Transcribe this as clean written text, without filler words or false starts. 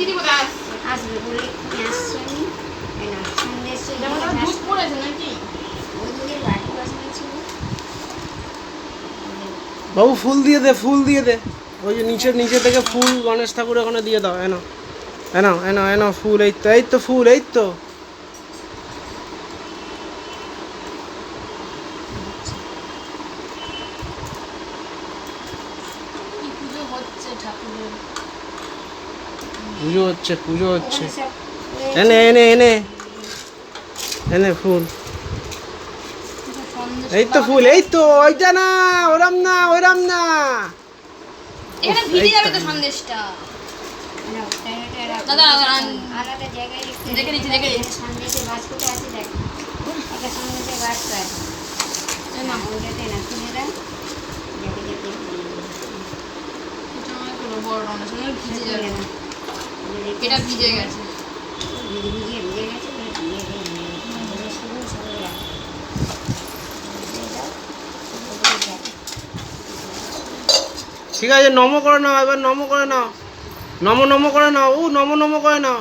দিদি কোথায় আসছে? আসবে বলে নিয়ে আসছি আমি। এই না সন্দেশ যেমন আমার দুধ পড়েছে নাকি? ওই দুধের বাটি বসানো ছিল। বাবু ফুল দিয়ে দে, ফুল দিয়ে দে। ওই যে নিচে থেকে ফুল গণেশ ঠাকুর ওখানে দিয়ে দাও। এনো এনো এনো এনো ফুল, এই তো ফুল, এই তো। কি পুজো হচ্ছে ঠাকুরের? পুজো হচ্ছে, পুজো হচ্ছে। ওখানে সব এনে এনে এনে এনে ফুল, সন্দেশ এই তো ফুল, এই তো। ওইটা না, ওরম না, ওরম না। এখানে ভিজে যাবে তো সন্দেশটা। না, দাদা, আলাদা জায়গায় দেখে নিচ্ছি, দেখে নিচ্ছি। সন্দেশের বাস্কটা আছে দেখ। একটা সন্দেশের বাস্ক আছে। না ওইটাতে না কিনে দাও। যাতে যাতে এটা আমার কোনো বড় না, শুনে ভিজে যাবে। না। এটা ভিজে গেছে। যদি ভিজে গেছে তাহলে দিয়ে দে। শুধু সবাই রাখো। দিয়ে দাও। ওপরে দেখ। ঠিক আছে, নম করে নাও, এবার নম করে নাও। নম নম করে নাও, ও নম নম করে নাও।